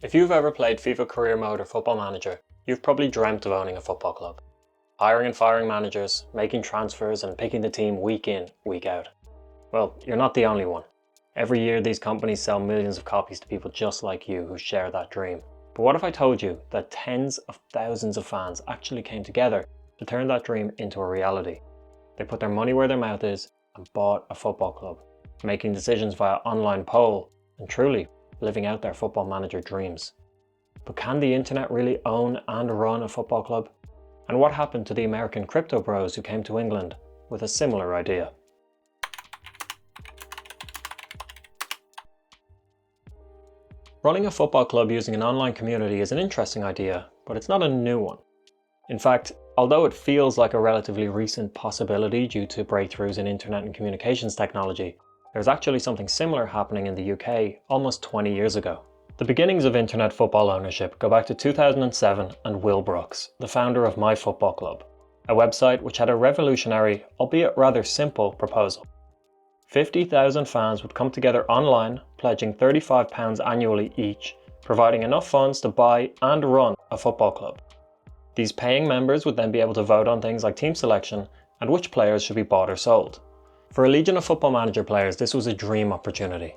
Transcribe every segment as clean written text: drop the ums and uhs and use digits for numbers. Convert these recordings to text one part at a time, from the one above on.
If you've ever played FIFA Career Mode or Football Manager, you've probably dreamt of owning a football club. Hiring and firing managers, making transfers and picking the team week in, week out. Well, you're not the only one. Every year these companies sell millions of copies to people just like you who share that dream. But what if I told you that tens of thousands of fans actually came together to turn that dream into a reality? They put their money where their mouth is and bought a football club, making decisions via online poll and truly living out their football manager dreams. But can the internet really own and run a football club? And what happened to the American crypto bros who came to England with a similar idea? Running a football club using an online community is an interesting idea, but it's not a new one. In fact, although it feels like a relatively recent possibility due to breakthroughs in internet and communications technology, there's actually something similar happening in the UK almost 20 years ago. The beginnings of internet football ownership go back to 2007 and Will Brooks, the founder of MyFootballClub, a website which had a revolutionary, albeit rather simple, proposal. 50,000 fans would come together online, pledging £35 annually each, providing enough funds to buy and run a football club. These paying members would then be able to vote on things like team selection and which players should be bought or sold. For a legion of Football Manager players, this was a dream opportunity.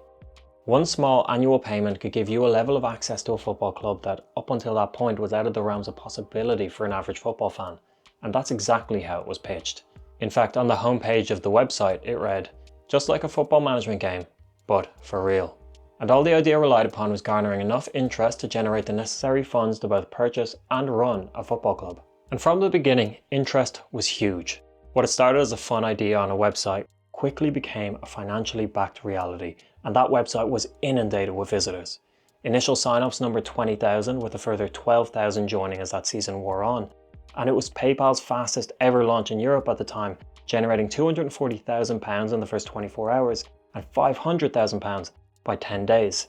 One small annual payment could give you a level of access to a football club that up until that point was out of the realms of possibility for an average football fan, and that's exactly how it was pitched. In fact, on the homepage of the website it read, "Just like a football management game, but for real." And all the idea relied upon was garnering enough interest to generate the necessary funds to both purchase and run a football club. And from the beginning, interest was huge. What had started as a fun idea on a website quickly became a financially backed reality, and that website was inundated with visitors. Initial signups numbered 20,000, with a further 12,000 joining as that season wore on, and it was PayPal's fastest ever launch in Europe at the time, generating £240,000 in the first 24 hours and £500,000 by 10 days.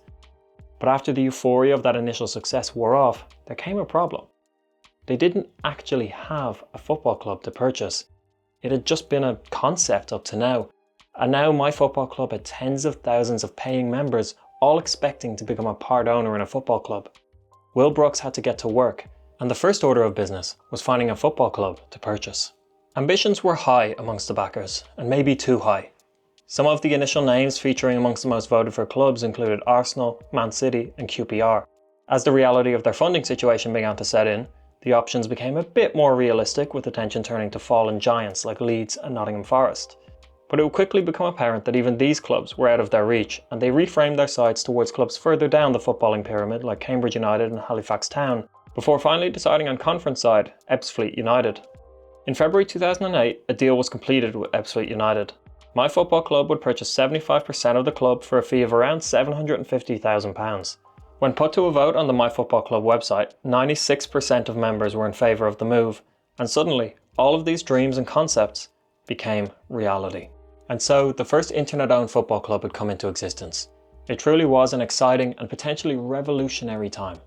But after the euphoria of that initial success wore off, there came a problem. They didn't actually have a football club to purchase. It had just been a concept up to now. And now MyFootballClub had tens of thousands of paying members, all expecting to become a part owner in a football club. Will Brooks had to get to work, and the first order of business was finding a football club to purchase. Ambitions were high amongst the backers, and maybe too high. Some of the initial names featuring amongst the most voted for clubs included Arsenal, Man City and QPR. As the reality of their funding situation began to set in, the options became a bit more realistic, with attention turning to fallen giants like Leeds and Nottingham Forest. But it would quickly become apparent that even these clubs were out of their reach, and they reframed their sights towards clubs further down the footballing pyramid like Cambridge United and Halifax Town, before finally deciding on conference side Ebbsfleet United. In February 2008, a deal was completed with Ebbsfleet United. MyFootballClub would purchase 75% of the club for a fee of around £750,000. When put to a vote on the MyFootballClub website, 96% of members were in favour of the move, and suddenly all of these dreams and concepts became reality. And so the first internet-owned football club had come into existence. It truly was an exciting and potentially revolutionary time.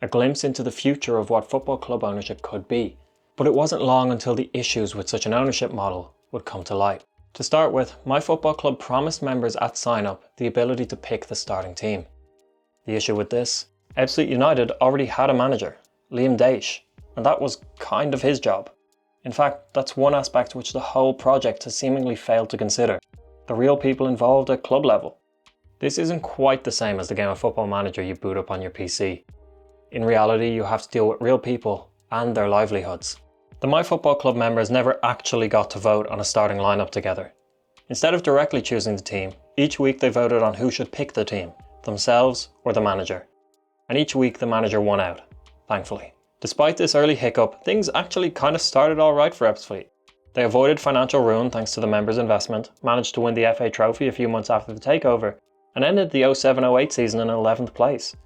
A glimpse into the future of what football club ownership could be. But it wasn't long until the issues with such an ownership model would come to light. To start with, MyFootballClub promised members at sign-up the ability to pick the starting team. The issue with this? Ebbsfleet United already had a manager, Liam Daish, and that was kind of his job. In fact, that's one aspect which the whole project has seemingly failed to consider: the real people involved at club level. This isn't quite the same as the game of Football Manager you boot up on your PC. In reality, you have to deal with real people and their livelihoods. The MyFootballClub members never actually got to vote on a starting lineup together. Instead of directly choosing the team, each week they voted on who should pick the team, themselves or the manager. And each week the manager won out, thankfully. Despite this early hiccup, things actually kind of started alright for Ebbsfleet. They avoided financial ruin thanks to the members' investment, managed to win the FA Trophy a few months after the takeover, and ended the 07-08 season in 11th place.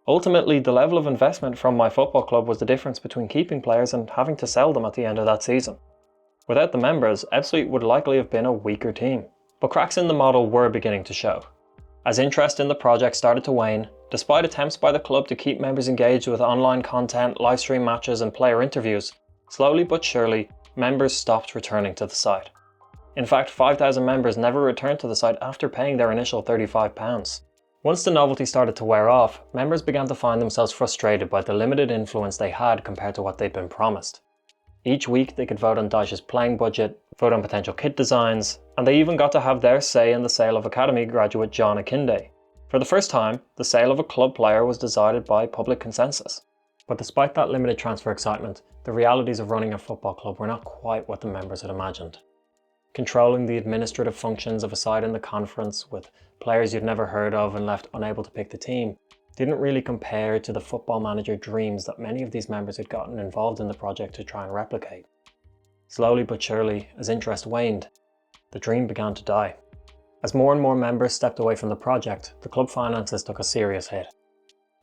Ultimately, the level of investment from MyFootballClub was the difference between keeping players and having to sell them at the end of that season. Without the members, Ebbsfleet would likely have been a weaker team. But cracks in the model were beginning to show. As interest in the project started to wane, despite attempts by the club to keep members engaged with online content, live stream matches and player interviews, slowly but surely, members stopped returning to the site. In fact, 5,000 members never returned to the site after paying their initial £35. Once the novelty started to wear off, members began to find themselves frustrated by the limited influence they had compared to what they'd been promised. Each week they could vote on Dyche's playing budget, vote on potential kit designs, and they even got to have their say in the sale of Academy graduate John Akinde. For the first time, the sale of a club player was decided by public consensus. But despite that limited transfer excitement, the realities of running a football club were not quite what the members had imagined. Controlling the administrative functions of a side in the conference with players you'd never heard of and left unable to pick the team didn't really compare to the football manager dreams that many of these members had gotten involved in the project to try and replicate. Slowly but surely, as interest waned, the dream began to die. As more and more members stepped away from the project, the club finances took a serious hit.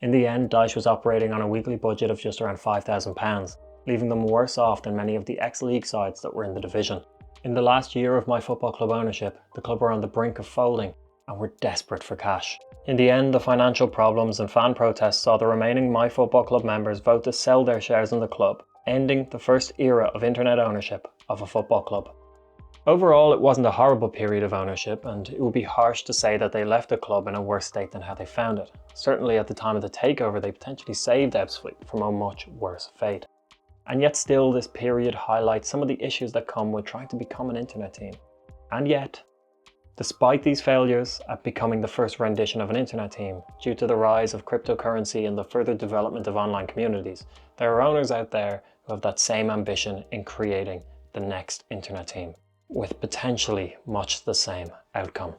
In the end, Dyche was operating on a weekly budget of just around £5,000, leaving them worse off than many of the ex-league sides that were in the division. In the last year of MyFootballClub ownership, the club were on the brink of folding and were desperate for cash. In the end, the financial problems and fan protests saw the remaining MyFootballClub members vote to sell their shares in the club, ending the first era of internet ownership of a football club. Overall, it wasn't a horrible period of ownership, and it would be harsh to say that they left the club in a worse state than how they found it. Certainly at the time of the takeover, they potentially saved Ebbsfleet from a much worse fate. And yet still, this period highlights some of the issues that come with trying to become an internet team. And yet, despite these failures at becoming the first rendition of an internet team, due to the rise of cryptocurrency and the further development of online communities, there are owners out there who have that same ambition in creating the next internet team, with potentially much the same outcome.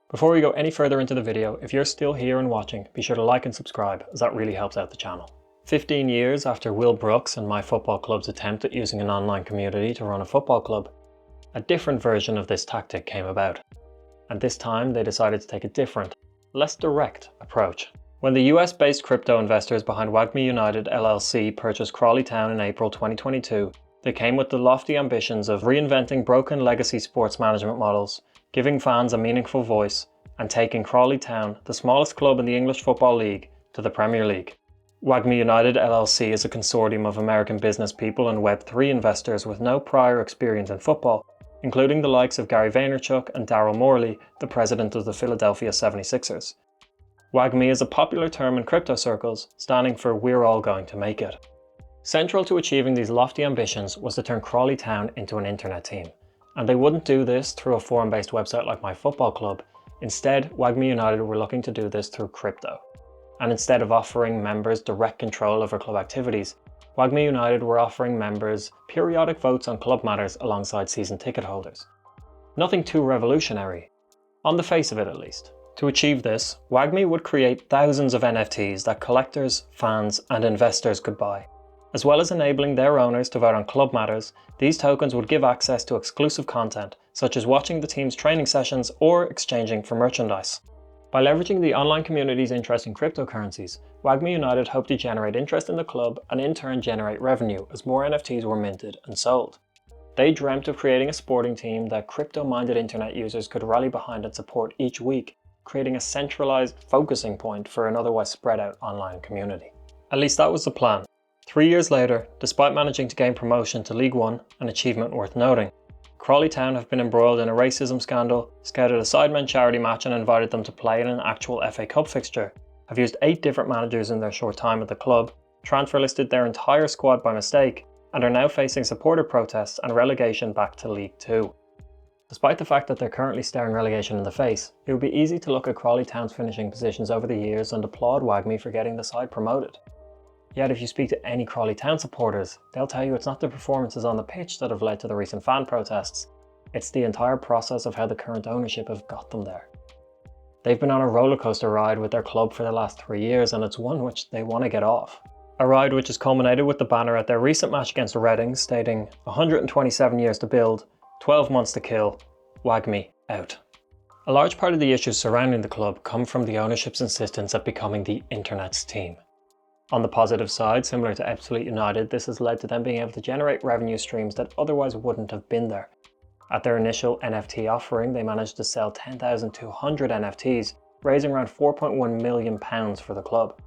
Before we go any further into the video, if you're still here and watching, be sure to like and subscribe, as that really helps out the channel. 15 years after Will Brooks and MyFootballClub's attempt at using an online community to run a football club, a different version of this tactic came about. And this time they decided to take a different, less direct approach. When the US-based crypto investors behind Wagmi United LLC purchased Crawley Town in April 2022, they came with the lofty ambitions of reinventing broken legacy sports management models, giving fans a meaningful voice, and taking Crawley Town, the smallest club in the English Football League, to the Premier League. Wagmi United LLC is a consortium of American business people and Web3 investors with no prior experience in football, including the likes of Gary Vaynerchuk and Daryl Morley, the president of the Philadelphia 76ers. Wagmi is a popular term in crypto circles, standing for "We're all going to make it." Central to achieving these lofty ambitions was to turn Crawley Town into an internet team. And they wouldn't do this through a forum-based website like MyFootballClub. Instead, Wagmi United were looking to do this through crypto. And instead of offering members direct control over club activities, Wagmi United were offering members periodic votes on club matters alongside season ticket holders. Nothing too revolutionary, on the face of it at least. To achieve this, Wagmi would create thousands of NFTs that collectors, fans, and investors could buy. As well as enabling their owners to vote on club matters, these tokens would give access to exclusive content, such as watching the team's training sessions or exchanging for merchandise. By leveraging the online community's interest in cryptocurrencies, Wagmi United hoped to generate interest in the club and in turn generate revenue as more NFTs were minted and sold. They dreamt of creating a sporting team that crypto-minded internet users could rally behind and support each week, creating a centralized focusing point for an otherwise spread out online community. At least that was the plan. 3 years later, despite managing to gain promotion to League One, an achievement worth noting, Crawley Town have been embroiled in a racism scandal, scouted a Sidemen charity match and invited them to play in an actual FA Cup fixture, have used 8 different managers in their short time at the club, transfer listed their entire squad by mistake, and are now facing supporter protests and relegation back to League 2. Despite the fact that they're currently staring relegation in the face, it would be easy to look at Crawley Town's finishing positions over the years and applaud Wagmi for getting the side promoted. Yet if you speak to any Crawley Town supporters, they'll tell you it's not the performances on the pitch that have led to the recent fan protests, it's the entire process of how the current ownership have got them there. They've been on a rollercoaster ride with their club for the last 3 years, and it's one which they want to get off. A ride which has culminated with the banner at their recent match against Reading stating 127 years to build, 12 months to kill, Wagmi out. A large part of the issues surrounding the club come from the ownership's insistence at becoming the internet's team. On the positive side, similar to Ebbsfleet United, this has led to them being able to generate revenue streams that otherwise wouldn't have been there. At their initial NFT offering, they managed to sell 10,200 NFTs, raising around £4.1 million for the club.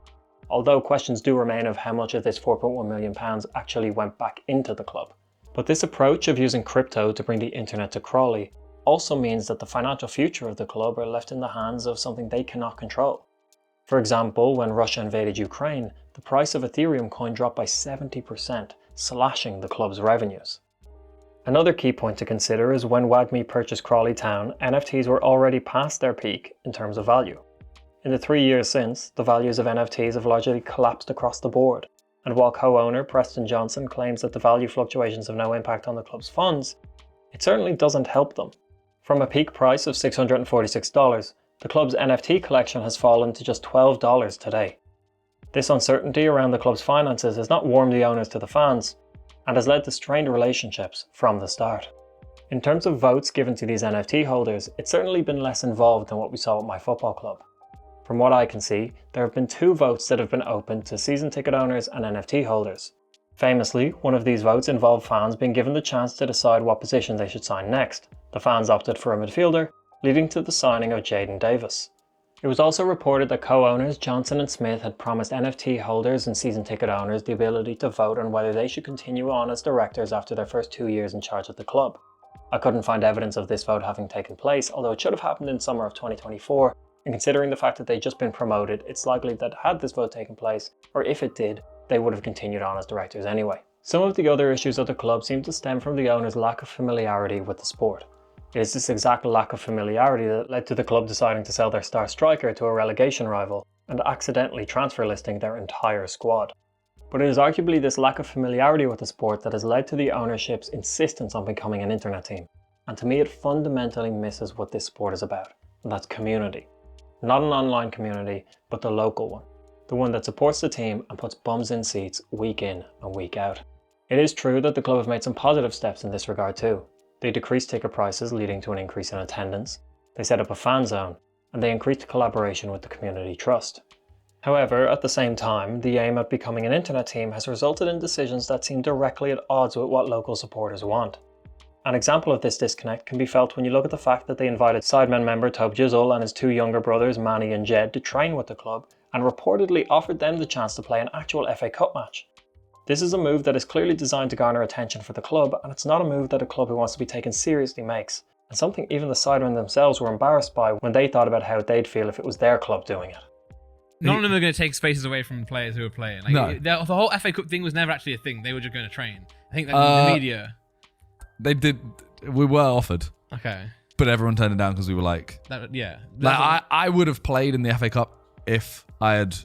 Although questions do remain of how much of this £4.1 million actually went back into the club. But this approach of using crypto to bring the internet to Crawley also means that the financial future of the club are left in the hands of something they cannot control. For example, when Russia invaded Ukraine, the price of Ethereum coin dropped by 70%, slashing the club's revenues. Another key point to consider is when Wagmi purchased Crawley Town, NFTs were already past their peak in terms of value. In the 3 years since, the values of NFTs have largely collapsed across the board, and while co-owner Preston Johnson claims that the value fluctuations have no impact on the club's funds, it certainly doesn't help them. From a peak price of $646, the club's NFT collection has fallen to just $12 today. This uncertainty around the club's finances has not warmed the owners to the fans, and has led to strained relationships from the start. In terms of votes given to these NFT holders, it's certainly been less involved than what we saw at MyFootballClub. From what I can see, there have been 2 votes that have been opened to season ticket owners and NFT holders. Famously, one of these votes involved fans being given the chance to decide what position they should sign next. The fans opted for a midfielder, leading to the signing of Jaden Davis. It was also reported that co-owners Johnson and Smith had promised NFT holders and season ticket owners the ability to vote on whether they should continue on as directors after their first 2 years in charge of the club. I couldn't find evidence of this vote having taken place, although it should have happened in summer of 2024, and considering the fact that they'd just been promoted, it's likely that had this vote taken place, or if it did, they would have continued on as directors anyway. Some of the other issues of the club seem to stem from the owners' lack of familiarity with the sport. It is this exact lack of familiarity that led to the club deciding to sell their star striker to a relegation rival and accidentally transfer listing their entire squad. But it is arguably this lack of familiarity with the sport that has led to the ownership's insistence on becoming an internet team. And to me, it fundamentally misses what this sport is about, and that's community. Not an online community, but the local one. The one that supports the team and puts bums in seats week in and week out. It is true that the club have made some positive steps in this regard too. They decreased ticket prices, leading to an increase in attendance. They set up a fan zone, and they increased collaboration with the community trust. However, at the same time, the aim at becoming an internet team has resulted in decisions that seem directly at odds with what local supporters want. An example of this disconnect can be felt when you look at the fact that they invited Sidemen member Tobe Jizzle and his 2 younger brothers Manny and Jed to train with the club, and reportedly offered them the chance to play an actual FA Cup match. This is a move that is clearly designed to garner attention for the club, and it's not a move that a club who wants to be taken seriously makes, and something even the Sidemen themselves were embarrassed by when they thought about how they'd feel if it was their club doing it. None of them are going to take spaces away from players who are playing. The whole FA Cup thing was never actually a thing. They were just going to train. I think that the media... They did. We were offered. Okay. But everyone turned it down because we were like... I would have played in the FA Cup if I had,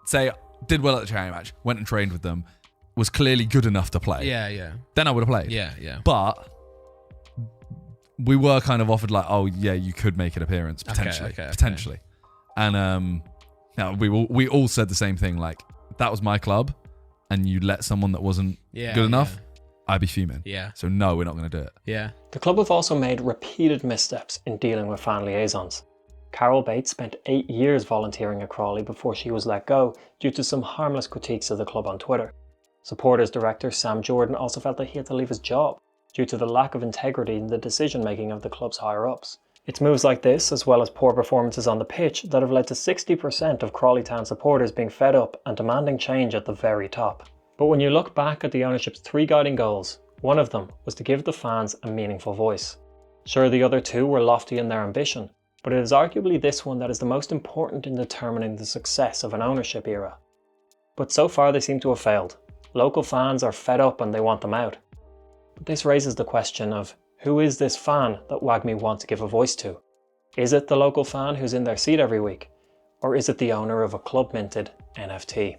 say, did well at the charity match, went and trained with them, was clearly good enough to play. Yeah. Then I would have played. Yeah. But we were kind of offered like, oh yeah, you could make an appearance potentially. Okay. And we all said the same thing. Like, that was my club, and you let someone that wasn't good enough. Yeah. I'd be fuming. Yeah. So no, we're not going to do it. Yeah. The club have also made repeated missteps in dealing with fan liaisons. Carol Bates spent 8 years volunteering at Crawley before she was let go due to some harmless critiques of the club on Twitter. Supporters director Sam Jordan also felt that he had to leave his job due to the lack of integrity in the decision making of the club's higher ups. It's moves like this, as well as poor performances on the pitch, that have led to 60% of Crawley Town supporters being fed up and demanding change at the very top. But when you look back at the ownership's 3 guiding goals, one of them was to give the fans a meaningful voice. Sure, the other 2 were lofty in their ambition, but it is arguably this one that is the most important in determining the success of an ownership era. But so far they seem to have failed. Local fans are fed up and they want them out. But this raises the question of, who is this fan that Wagmi want to give a voice to? Is it the local fan who's in their seat every week? Or is it the owner of a club minted NFT?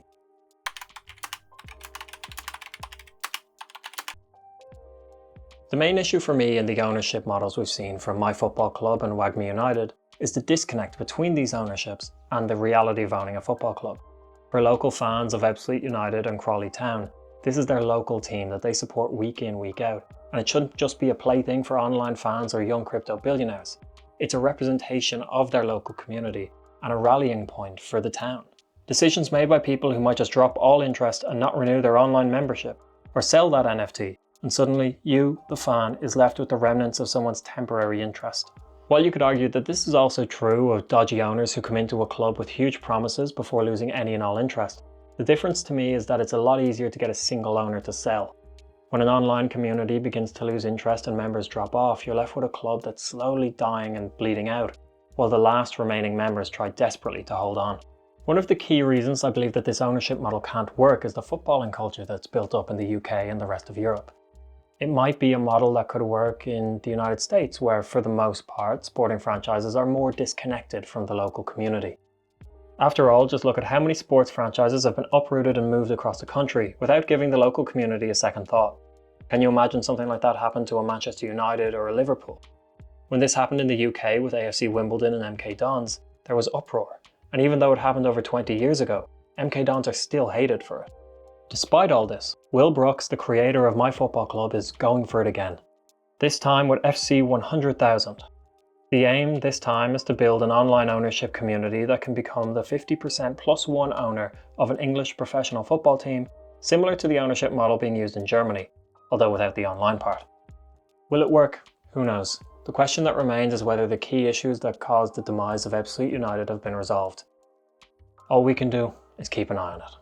The main issue for me in the ownership models we've seen from MyFootballClub and Wagmi United is the disconnect between these ownerships and the reality of owning a football club. For local fans of Ebbsfleet United and Crawley Town, this is their local team that they support week in, week out, and it shouldn't just be a plaything for online fans or young crypto billionaires. It's a representation of their local community and a rallying point for the town. Decisions made by people who might just drop all interest and not renew their online membership, or sell that NFT, and suddenly you, the fan, is left with the remnants of someone's temporary interest. While you could argue that this is also true of dodgy owners who come into a club with huge promises before losing any and all interest, the difference to me is that it's a lot easier to get a single owner to sell. When an online community begins to lose interest and members drop off, you're left with a club that's slowly dying and bleeding out, while the last remaining members try desperately to hold on. One of the key reasons I believe that this ownership model can't work is the footballing culture that's built up in the UK and the rest of Europe. It might be a model that could work in the United States, where for the most part, sporting franchises are more disconnected from the local community. After all, just look at how many sports franchises have been uprooted and moved across the country without giving the local community a second thought. Can you imagine something like that happen to a Manchester United or a Liverpool? When this happened in the UK with AFC Wimbledon and MK Dons, there was uproar, and even though it happened over 20 years ago, MK Dons are still hated for it. Despite all this, Will Brooks, the creator of MyFootballClub, is going for it again. This time with FC 100,000. The aim this time is to build an online ownership community that can become the 50% plus one owner of an English professional football team, similar to the ownership model being used in Germany, although without the online part. Will it work? Who knows? The question that remains is whether the key issues that caused the demise of Ebbsfleet United have been resolved. All we can do is keep an eye on it.